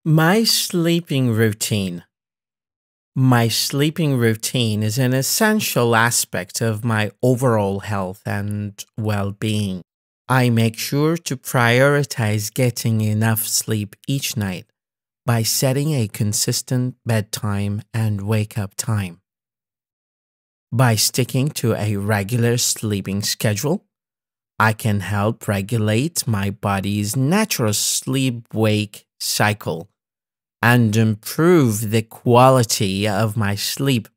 My sleeping routine. My sleeping routine is an essential aspect of my overall health and well being. I make sure to prioritize getting enough sleep each night by setting a consistent bedtime and wake up time. By sticking to a regular sleeping schedule, I can help regulate my body's natural sleep wake cycle and improve the quality of my sleep.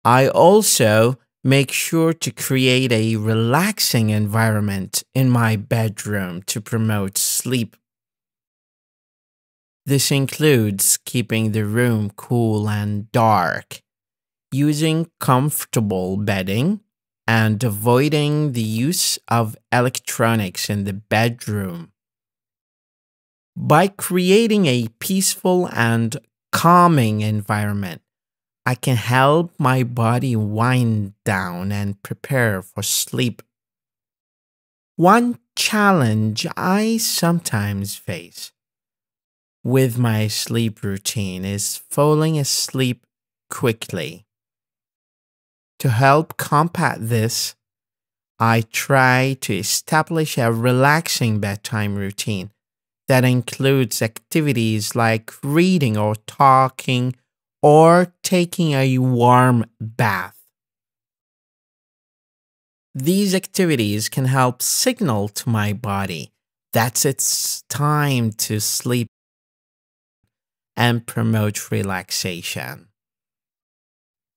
I also make sure to create a relaxing environment in my bedroom to promote sleep. This includes keeping the room cool and dark, using comfortable bedding, and avoiding the use of electronics in the bedroom. By creating a peaceful and calming environment, I can help my body wind down and prepare for sleep. One challenge I sometimes face with my sleep routine is falling asleep quickly. To help combat this, I try to establish a relaxing bedtime routine that includes activities like reading or talking or taking a warm bath. These activities can help signal to my body that it's time to sleep and promote relaxation.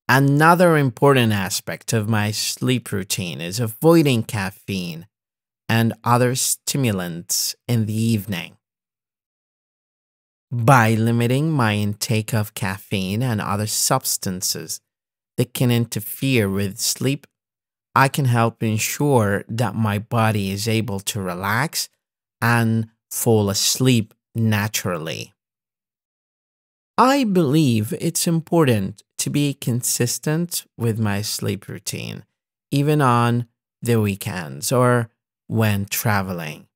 Another important aspect of my sleep routine is avoiding caffeine and other stimulants in the evening. By limiting my intake of caffeine and other substances that can interfere with sleep, I can help ensure that my body is able to relax and fall asleep naturally. I believe it's important to be consistent with my sleep routine, even on the weekends or when traveling.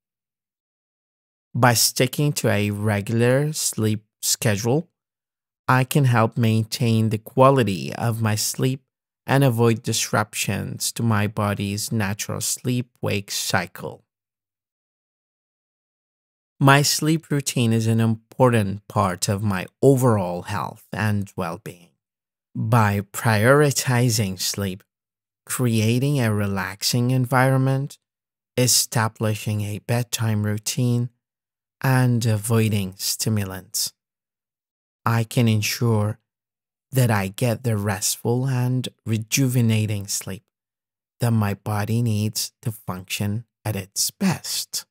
By sticking to a regular sleep schedule, I can help maintain the quality of my sleep and avoid disruptions to my body's natural sleep-wake cycle. My sleep routine is an important part of my overall health and well-being. By prioritizing sleep, creating a relaxing environment, establishing a bedtime routine, and avoiding stimulants, I can ensure that I get the restful and rejuvenating sleep that my body needs to function at its best.